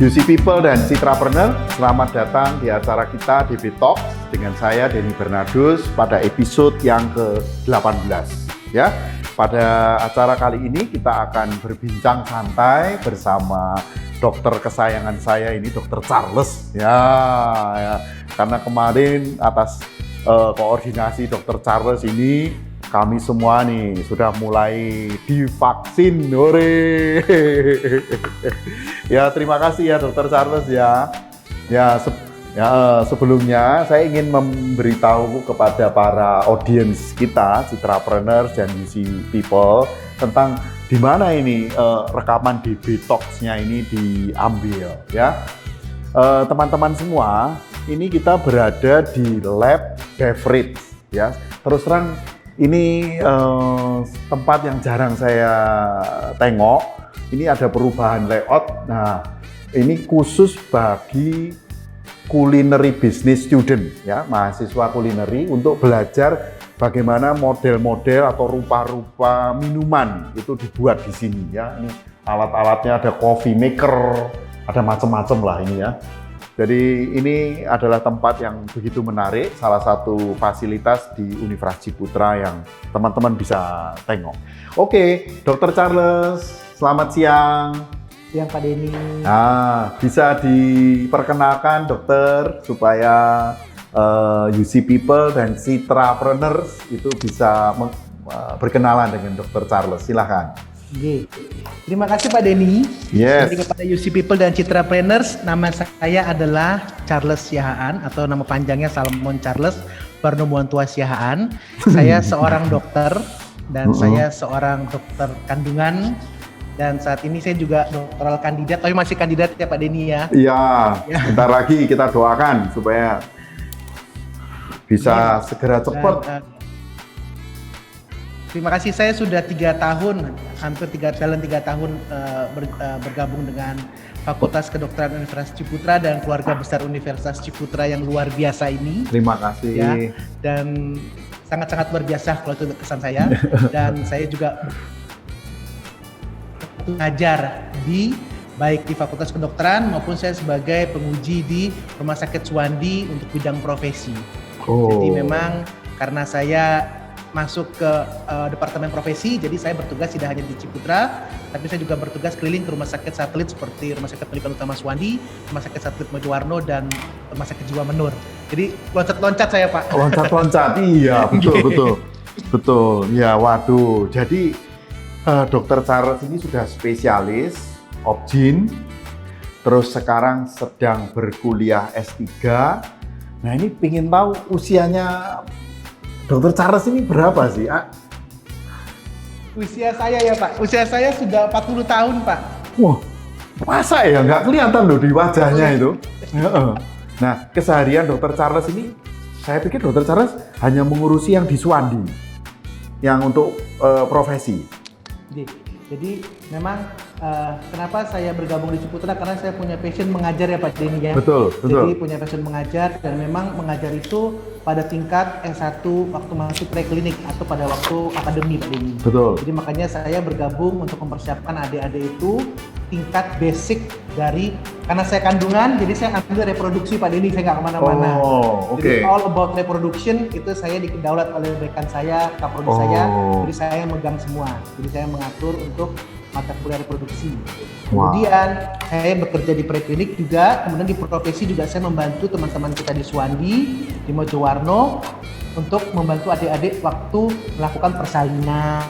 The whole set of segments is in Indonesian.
UC People dan Citrapreneur, selamat datang di acara kita DB Talks dengan saya Denny Bernardus pada episode yang ke-18 ya. Pada acara kali ini kita akan berbincang santai bersama dokter kesayangan saya ini, Dr. Charles ya. Karena kemarin atas koordinasi Dr. Charles ini kami semua nih sudah mulai divaksin, hore. Ya, terima kasih ya Dr. Charles ya. Sebelumnya saya ingin memberitahu kepada para audiens kita, Citrapreneur dan UC People, tentang di mana ini rekaman DB Talks-nya ini diambil ya. Teman-teman semua, ini kita berada di lab beverage ya. Terus terang ini tempat yang jarang saya tengok. Ini ada perubahan layout. Nah, ini khusus bagi culinary business student ya, mahasiswa kulineri untuk belajar bagaimana model-model atau rupa-rupa minuman itu dibuat di sini ya. Ini alat-alatnya ada coffee maker, ada macam-macam lah ini ya. Jadi ini adalah tempat yang begitu menarik, salah satu fasilitas di Universitas Ciputra yang teman-teman bisa tengok. Oke, Dr. Charles, selamat siang. Siang Pak Denny. Nah, bisa diperkenalkan dokter supaya UC People dan Citrapreneurs itu bisa berkenalan dengan Dr. Charles. Silahkan. Oke. Terima kasih Pak Denny. Yes. Jadi kepada UC People dan Citrapreneurs, nama saya adalah Charles Siahaan atau nama panjangnya Salmon Charles Barnomuantua Siahaan. Saya seorang dokter dan saya seorang dokter kandungan. Dan saat ini saya juga doktoral kandidat, tapi masih kandidat ya Pak Denny ya? Iya, bentar lagi kita doakan supaya bisa segera cepat. Terima kasih, saya sudah 3 tahun, hampir 3 tahun bergabung dengan Fakultas Kedokteran Universitas Ciputra dan keluarga besar Universitas Ciputra yang luar biasa ini. Terima kasih. Ya, dan sangat-sangat luar biasa kalau itu kesan saya. Dan saya juga mengajar baik di Fakultas Kedokteran maupun saya sebagai penguji di Rumah Sakit Suwandi untuk bidang profesi. Jadi memang karena saya masuk ke departemen profesi, jadi saya bertugas tidak hanya di Ciputra, tapi saya juga bertugas keliling ke rumah sakit satelit seperti Rumah Sakit Pendidikan Utama Suwandi, Rumah Sakit Satelit Mojowarno, dan Rumah Sakit Jiwa Menur. Jadi loncat-loncat saya Pak. Loncat-loncat, iya betul. Ya waduh, jadi Dr. Charles ini sudah spesialis Obgyn, terus sekarang sedang berkuliah S3. Nah ini pengen tahu usianya Dr. Charles ini berapa sih? Usia saya ya Pak, usia saya sudah 40 tahun Pak. Wah, masa ya? Nggak kelihatan loh di wajahnya itu. Nah, keseharian Dr. Charles ini, saya pikir Dr. Charles hanya mengurusi yang di Suwandi, yang untuk profesi. Jadi memang kenapa saya bergabung di Ciputra, karena saya punya passion mengajar ya Pak Denny ya. Betul. Jadi punya passion mengajar, dan memang mengajar itu pada tingkat S1 waktu masih preklinik atau pada waktu akademi Pak Denny. Betul. Jadi makanya saya bergabung untuk mempersiapkan adik-adik itu tingkat basic dari, karena saya kandungan, jadi saya ambil reproduksi Pak Denny, saya nggak kemana-mana. Jadi all about reproduction itu saya dikendaulat oleh rekan saya, kaprodi saya, jadi saya megang semua. Jadi saya mengatur untuk mata kuliah reproduksi. Kemudian saya bekerja di preklinik juga, kemudian di profesi juga saya membantu teman-teman kita di Suwandi, di Mojowarno untuk membantu adik-adik waktu melakukan persalinan,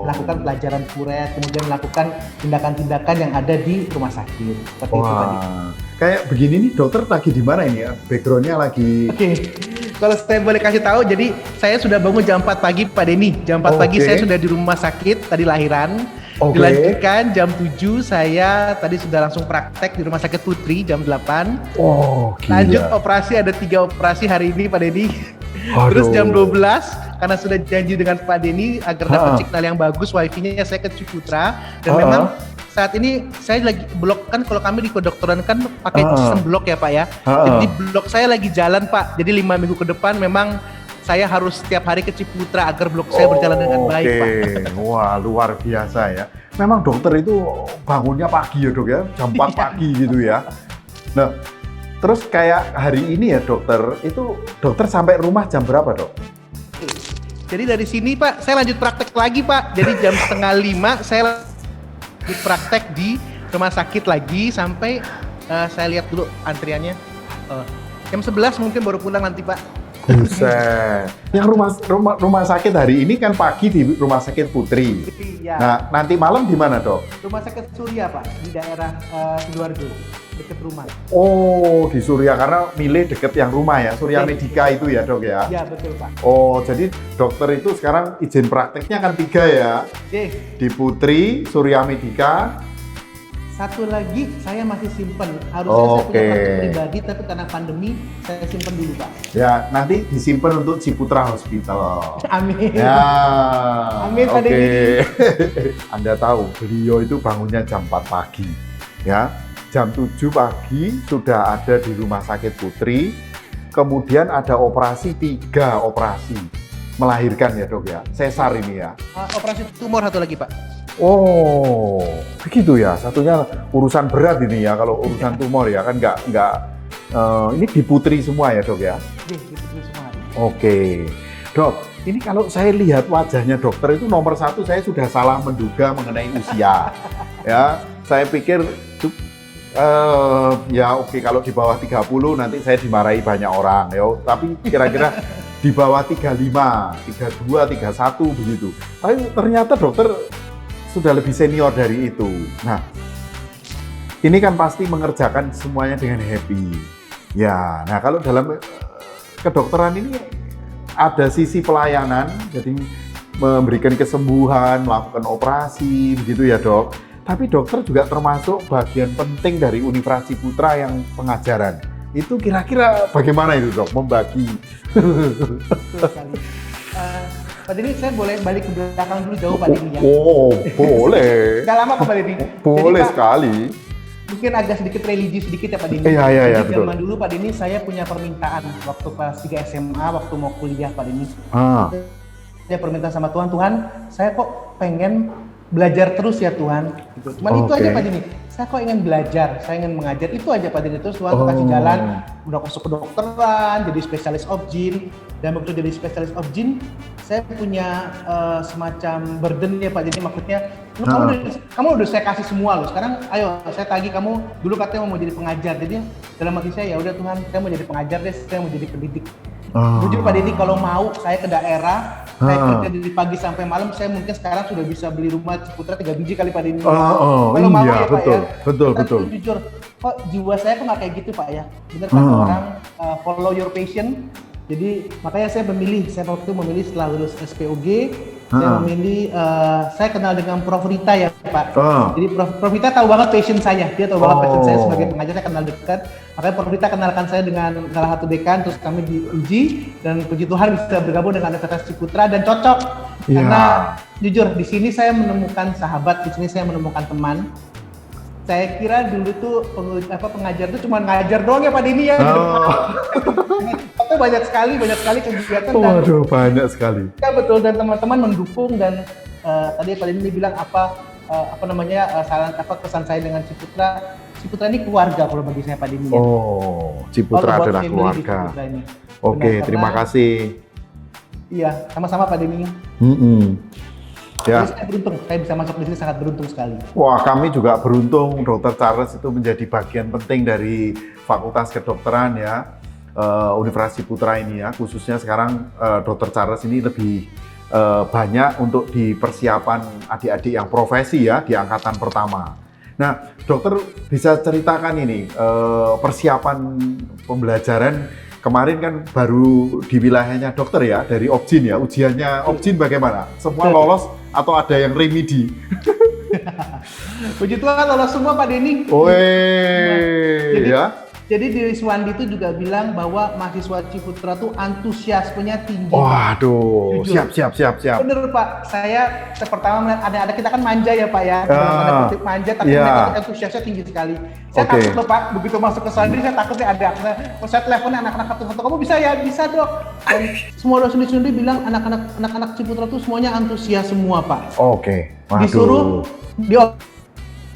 melakukan pelajaran kuret, kemudian melakukan tindakan-tindakan yang ada di rumah sakit. Seperti itu tadi. Kayak begini nih dokter lagi di mana ini ya? Backgroundnya lagi. Kalau saya boleh kasih tahu, jadi saya sudah bangun jam 4 pagi Pak Denny. Jam 4 pagi saya sudah di rumah sakit, tadi lahiran. Dilanjutkan jam 7 saya tadi sudah langsung praktek di Rumah Sakit Putri jam 8. Lanjut operasi, ada 3 operasi hari ini Pak Denny. Terus jam 12 karena sudah janji dengan Pak Denny agar dapat signal yang bagus wifi-nya, saya ke Ciputra. Dan memang saat ini saya lagi blok, kan kalau kami di kedokteran kan pakai sistem blok ya Pak ya. Jadi blok saya lagi jalan Pak. Jadi 5 minggu ke depan memang saya harus setiap hari ke Ciputra agar blok saya berjalan dengan baik, Pak. Wah, luar biasa ya. Memang dokter itu bangunnya pagi ya dok ya, jam 4 pagi gitu ya. Nah, terus kayak hari ini ya dokter, itu dokter sampai rumah jam berapa dok? Jadi dari sini Pak, saya lanjut praktek lagi Pak. Jadi jam 4:30 saya lanjut praktek di rumah sakit lagi sampai saya lihat dulu antriannya. Jam 11 mungkin baru pulang nanti Pak. Buset. Yang rumah sakit hari ini kan pagi di Rumah Sakit Putri. Ya. Nah, nanti malam di mana dok? Rumah Sakit Surya Pak, di daerah Sidoarjo, dekat rumah. Oh, di Surya karena milih deket yang rumah ya, Surya Medika itu ya dok ya? Iya betul Pak. Oh, jadi dokter itu sekarang izin prakteknya kan 3 ya? Di Putri, Surya Medika. Satu lagi saya masih simpen, harusnya saya punya praktek pribadi tapi karena pandemi saya simpen dulu Pak. Ya, nanti disimpan untuk Ciputra Hospital. Amin. Ya. Amin Pak Denny. Anda tahu beliau itu bangunnya jam 4 pagi. Ya, jam 7 pagi sudah ada di Rumah Sakit Putri. Kemudian ada operasi 3 operasi melahirkan ya dok ya, sesar ini ya. Operasi tumor satu lagi Pak. Oh, begitu ya. Satunya urusan berat ini ya. Kalau urusan tumor ya kan nggak. Ini di Putri semua ya dok ya. Di Putri semua. Oke, dok. Ini kalau saya lihat wajahnya dokter itu nomor 1 saya sudah salah menduga mengenai usia. Ya, saya pikir ya oke, kalau di bawah 30 nanti saya dimarahi banyak orang ya. Tapi kira-kira di bawah 35, 32, 31 begitu. Tapi ternyata dokter sudah lebih senior dari itu. Nah, ini kan pasti mengerjakan semuanya dengan happy. Ya, nah kalau dalam kedokteran ini ada sisi pelayanan, jadi memberikan kesembuhan, melakukan operasi, begitu ya dok. Tapi dokter juga termasuk bagian penting dari Universitas Ciputra yang pengajaran. Itu kira-kira bagaimana itu dok, membagi? Pak Denny, saya boleh balik ke belakang dulu jauh Pak Denny ya? Oh, boleh. Nggak lama kok Pak Denny? Boleh jadi, sekali. Mungkin agak sedikit religius sedikit ya Pak Denny. Iya, Jadi betul. zaman dulu Pak Denny saya punya permintaan waktu kelas 3 SMA, waktu mau kuliah Pak Denny. Saya permintaan sama Tuhan, saya kok pengen belajar terus ya Tuhan. Gitu. Cuman itu aja Pak Denny. Saya kok ingin belajar, saya ingin mengajar, itu aja Pak Denny. Terus Tuhan kasih jalan, udah masuk kedokteran, jadi spesialis obgyn. Dan waktu jadi spesialis obgyn, saya punya semacam burden ya Pak Denny, maksudnya kamu udah saya kasih semua loh. Sekarang ayo saya tagih kamu, dulu katanya mau jadi pengajar. Jadi dalam hati saya ya udah Tuhan, saya mau jadi pengajar deh, saya mau jadi pendidik. Jujur Pak Denny, kalau mau saya ke daerah, saya kerja dari pagi sampai malam, saya mungkin sekarang sudah bisa beli rumah Ciputra 3 biji kali Pak Denny. Kalau mau ya Pak ya. Betul. Jujur, kok jiwa saya kok nggak kayak gitu Pak ya. Bener kata orang, follow your passion. Jadi makanya saya waktu memilih setelah lulus SPOG, saya memilih, saya kenal dengan Prof Rita ya Pak. Jadi Prof Rita tahu banget passion saya, dia tahu banget passion saya sebagai pengajar, saya kenal dekat. Makanya Prof Rita kenalkan saya dengan salah satu dekan, terus kami diuji, dan puji Tuhan bisa bergabung dengan Universitas Ciputra dan cocok. Karena jujur di sini saya menemukan sahabat, di sini saya menemukan teman. Saya kira dulu tuh pengajar tuh cuma ngajar doang ya Pak Denny ya. Tapi banyak sekali kegiatan. Waduh, banyak sekali. Ya betul, dan teman-teman mendukung, dan tadi Pak Denny bilang kesan saya dengan Ciputra. Ciputra ini keluarga kalau bagi saya Pak Denny ya. Oh, Ciputra adalah keluarga. Oke, terima kasih. Iya, sama-sama Pak Denny. Ya. Jadi saya beruntung, saya bisa masuk di sini, sangat beruntung sekali. Wah, kami juga beruntung Dr. Charles itu menjadi bagian penting dari Fakultas Kedokteran ya, Universitas Ciputra ini ya. Khususnya sekarang Dr. Charles ini lebih banyak untuk di persiapan adik-adik yang profesi ya, di angkatan pertama. Nah, dokter bisa ceritakan ini persiapan pembelajaran kemarin kan baru di wilayahnya dokter ya, dari obgyn ya, ujiannya obgyn bagaimana? Semua lolos atau ada yang remedi? Puji Tuhan lolos semua Pak Denny. Jadi, ya. Jadi di Suwandi itu juga bilang bahwa mahasiswa Ciputra tuh antusiasmenya tinggi. Waduh, Jujur. siap. Bener Pak, saya pertama melihat ada kita kan manja ya Pak ya, ada kutip manja, tapi Iya. mereka tuh antusiasnya tinggi sekali. Saya Oke. takut loh Pak, begitu masuk ke Suwandi saya takutnya ada, saya teleponnya anak-anak satu-satu, kamu bisa ya? Bisa dok. Dan semua dosen-dosen bilang anak-anak Ciputra tuh semuanya antusias semua Pak. Oke. Waduh. Disuruh di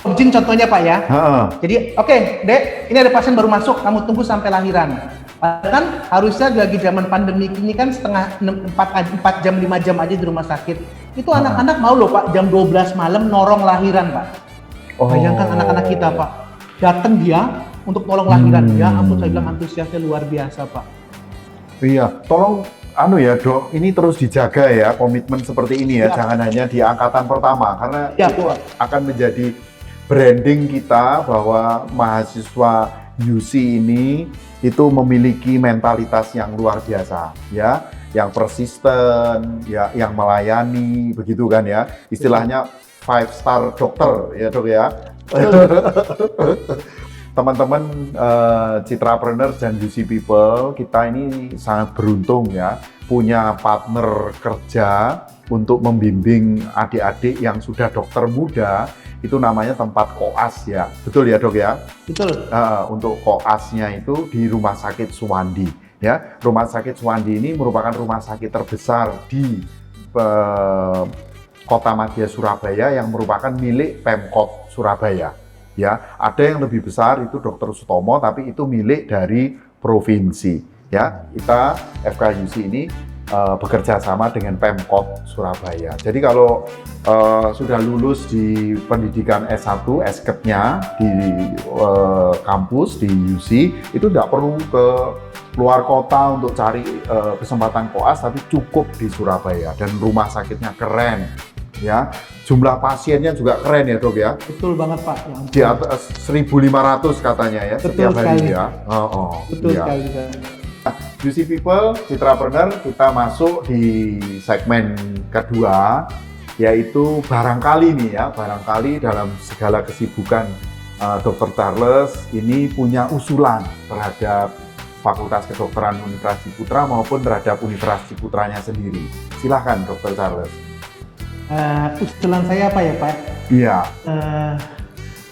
objin contohnya Pak ya. Heeh. Jadi oke, Dek, ini ada pasien baru masuk, kamu tunggu sampai lahiran. Kan harusnya lagi zaman pandemi ini kan setengah 4 jam 5 jam aja di rumah sakit. Itu anak-anak mau loh Pak, jam 12 malam norong lahiran Pak. Bayangkan anak-anak kita Pak, datang dia untuk tolong lahiran. Ya ampun, saya bilang antusiasnya luar biasa Pak. Iya, tolong ya Dok, ini terus dijaga ya komitmen seperti ini ya, Siap. jangan hanya di angkatan pertama karena Siap. itu akan menjadi branding kita bahwa mahasiswa UC ini itu memiliki mentalitas yang luar biasa ya, yang persisten, ya, yang melayani, begitu kan ya, istilahnya 5-star dokter ya Dok ya. Teman-teman Citrapreneur dan UC People, kita ini sangat beruntung ya, punya partner kerja untuk membimbing adik-adik yang sudah dokter muda, itu namanya tempat koas ya, betul ya Dok ya? Betul. Untuk koasnya itu di Rumah Sakit Suwandi ya. Rumah Sakit Suwandi ini merupakan rumah sakit terbesar di Kota Madya Surabaya yang merupakan milik Pemkot Surabaya. Ya, ada yang lebih besar itu Dr. Sutomo, tapi itu milik dari provinsi. Ya, kita FKUC ini bekerja sama dengan Pemkot Surabaya. Jadi kalau sudah lulus di pendidikan S1, S-Ket-nya di kampus di UC, itu tidak perlu ke luar kota untuk cari kesempatan koas, tapi cukup di Surabaya dan rumah sakitnya keren. Ya, jumlah pasiennya juga keren ya Dok ya. Betul banget Pak. Ya ampun. Di atas 1.500 sekali ya setiap hari ya. Betul iya. sekali Pak. UC People, Citrapreneur, kita masuk di segmen kedua, yaitu barangkali nih ya, barangkali dalam segala kesibukan Dr. Charles ini punya usulan terhadap Fakultas Kedokteran Universitas Ciputra maupun terhadap Universitas Ciputranya sendiri. Silahkan Dr. Charles. Usulan saya apa ya Pak? Iya.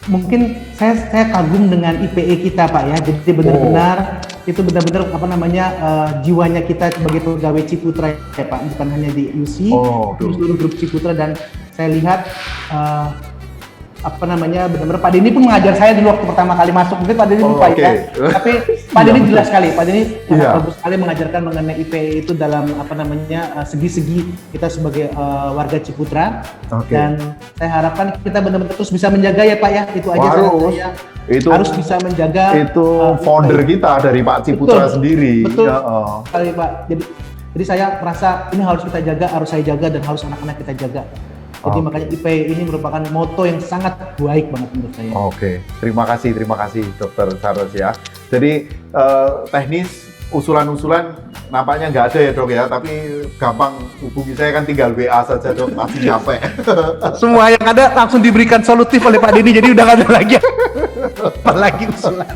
Mungkin saya kagum dengan IPE kita Pak ya. Jadi benar-benar itu benar-benar apa namanya jiwanya kita sebagai pegawai Ciputra ya Pak, bukan hanya di UC, di seluruh grup Ciputra. Dan saya lihat apa namanya benar-benar Pak Denny pun mengajar saya dulu waktu pertama kali masuk. Mungkin Pak Denny lupa ya, tapi Pak Denny jelas sekali. Pak Denny bagus sekali mengajarkan mengenai IPE itu dalam apa namanya segi-segi kita sebagai warga Ciputra. Dan saya harapkan kita benar-benar terus bisa menjaga ya Pak ya. Itu aja saya itu harus bisa menjaga. Itu founder kita dari Pak Ciputra sendiri. Betul sekali Pak. Jadi saya merasa ini harus kita jaga, harus saya jaga, dan harus anak-anak kita jaga. Jadi makanya IPE ini merupakan moto yang sangat baik banget menurut saya. Terima kasih Dr. Charles ya. Jadi teknis usulan-usulan nampaknya nggak ada ya Dok ya, tapi gampang hubungi saya kan, tinggal WA saja Dok, pasti nyampe. Semua yang ada langsung diberikan solutif oleh Pak Denny, jadi udah nggak ada lagi apalagi usulan.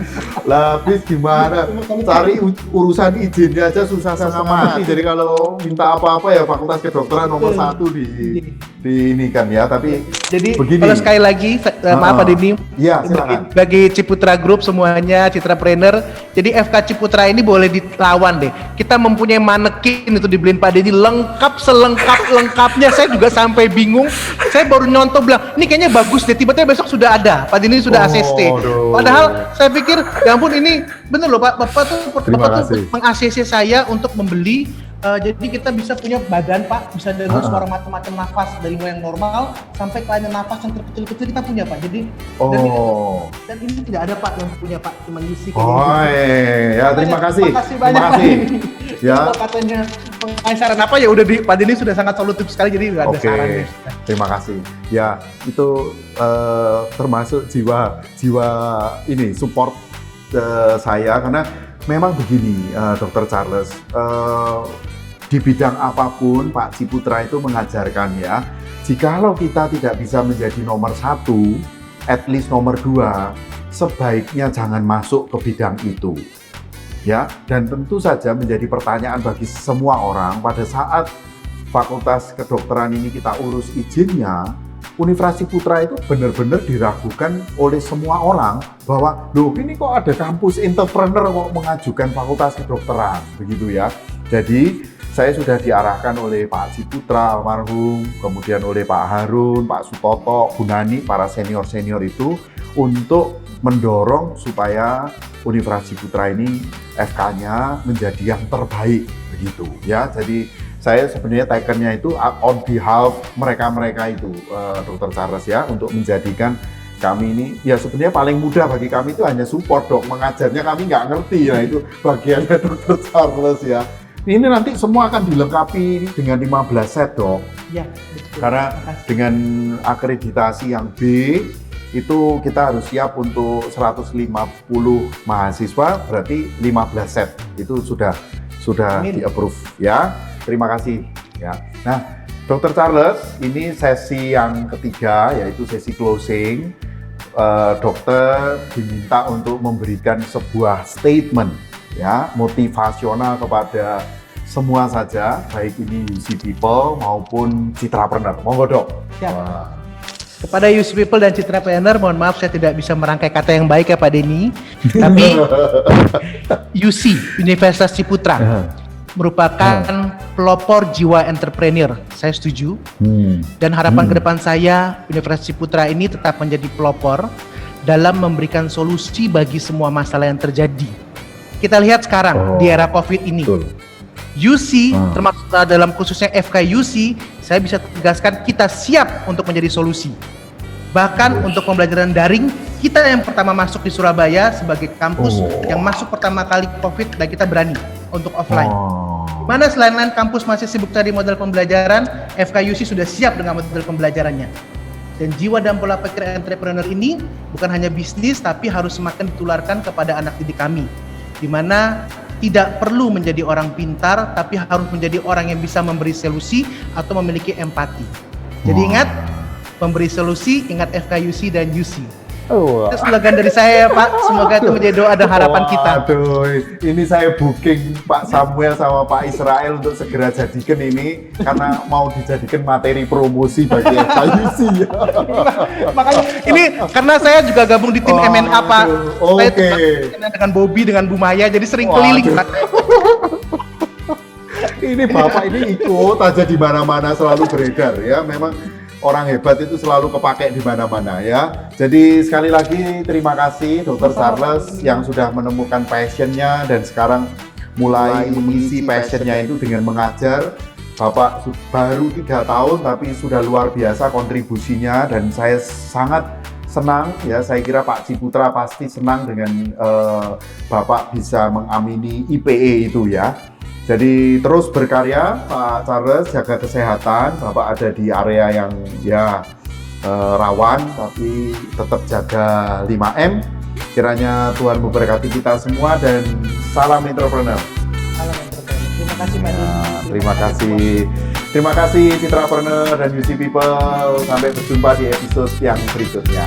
Lah habis gimana, cari urusan izinnya aja susah mati. Jadi kalau minta apa-apa ya Fakultas Kedokteran nomor 1 di ini kan ya. Tapi jadi begini, kalau sekali lagi maaf Pak Denny, ya, bagi Ciputra Group semuanya, Citrapreneur, jadi FK Ciputra ini boleh dilawan deh. Kita mempunyai manekin itu dibeliin Pak Denny lengkap, selengkap-lengkapnya. Saya juga sampai bingung. Saya baru nyontoh bilang, ini kayaknya bagus deh. Tiba-tiba besok sudah ada. Pak Denny sudah ACST. Padahal saya pikir, ya ampun ini bener loh Pak. Bapak tuh meng-ACC saya untuk membeli. Jadi kita bisa punya badan Pak, bisa dari suara macam-macam nafas, dari yang normal sampai kelainan nafas yang terkecil-kecil kita punya Pak. Jadi dan ini tidak ada Pak yang punya Pak, cuma UC. Ya terima kasih. Terima kasih. Ya. Katanya saran apa ya udah di Pak Denny sudah sangat solutif sekali, jadi nggak ada sarannya. Terima kasih. Ya itu termasuk jiwa ini support saya, karena memang begini Dr. Charles, di bidang apapun Pak Ciputra itu mengajarkan ya, jikalau kita tidak bisa menjadi nomor 1 at least nomor 2, sebaiknya jangan masuk ke bidang itu. Ya, dan tentu saja menjadi pertanyaan bagi semua orang pada saat Fakultas Kedokteran ini kita urus izinnya, Universitas Ciputra itu benar-benar diragukan oleh semua orang bahwa loh ini kok ada kampus entrepreneur kok mengajukan Fakultas Kedokteran, begitu ya. Jadi saya sudah diarahkan oleh Pak Ciputra almarhum, kemudian oleh Pak Harun, Pak Sutoto, Bu Nani, para senior-senior itu untuk mendorong supaya Universitas Ciputra ini FK-nya menjadi yang terbaik, begitu ya. Jadi saya sebenarnya takennya itu on behalf mereka-mereka itu, Dr. Charles ya, untuk menjadikan kami ini, ya sebenarnya paling mudah bagi kami itu hanya support dok, mengajarnya kami nggak ngerti, ya itu bagiannya Dr. Charles ya. Ini nanti semua akan dilengkapi dengan 15 set dok. Ya, betul. Karena dengan akreditasi yang B, itu kita harus siap untuk 150 mahasiswa, berarti 15 set, itu sudah di-approve ya. Terima kasih ya. Nah, Dr. Charles, ini sesi yang ketiga, yaitu sesi closing. Dokter diminta untuk memberikan sebuah statement ya, motivasional kepada semua saja, baik ini UC People maupun Citrapreneur. Monggo dok. Ya. Kepada UC People dan Citrapreneur, mohon maaf saya tidak bisa merangkai kata yang baik ya Pak Denny. Tapi UC, Universitas Ciputra, merupakan pelopor jiwa entrepreneur. Saya setuju. Dan harapan ke depan saya, Universitas Ciputra ini tetap menjadi pelopor dalam memberikan solusi bagi semua masalah yang terjadi. Kita lihat sekarang di era COVID ini. Betul. UC, termasuk dalam khususnya FK UC, saya bisa tegaskan kita siap untuk menjadi solusi. Bahkan untuk pembelajaran daring, kita yang pertama masuk di Surabaya sebagai kampus yang masuk pertama kali COVID, dan kita berani untuk offline. Mana selain kampus masih sibuk cari model pembelajaran, FKUC sudah siap dengan model pembelajarannya. Dan jiwa dan pola pikir entrepreneur ini bukan hanya bisnis, tapi harus semakin ditularkan kepada anak didik kami, di mana tidak perlu menjadi orang pintar, tapi harus menjadi orang yang bisa memberi solusi atau memiliki empati. Jadi ingat, memberi solusi, ingat FKUC dan UC. Itu slogan dari saya ya Pak, semoga itu menjadi doa dan harapan kita. Aduh, ini saya booking Pak Samuel sama Pak Israel untuk segera jadikan ini, karena mau dijadikan materi promosi bagi FKUC ya. Makanya ini karena saya juga gabung di tim MNA Pak. Saya dengan Bobby, dengan Bu Maya, jadi sering keliling Pak. Ini Bapak ini ikut aja di mana-mana, selalu beredar ya. Memang orang hebat itu selalu kepake di mana-mana ya. Jadi sekali lagi terima kasih Dr. Charles yang sudah menemukan passionnya dan sekarang mulai mengisi passionnya itu dengan mengajar. Bapak baru 3 tahun tapi sudah luar biasa kontribusinya, dan saya sangat senang ya. Saya kira Pak Ciputra pasti senang dengan Bapak bisa mengamini IPE itu ya. Jadi terus berkarya Pak Charles, jaga kesehatan. Bapak ada di area yang ya rawan, tapi tetap jaga 5M. Kiranya Tuhan memberkati kita semua, dan salam entrepreneur. Salam entrepreneur. Terima kasih Pak Denny. Terima kasih. Terima kasih Citrapreneur dan UC People. Sampai berjumpa di episode yang berikutnya.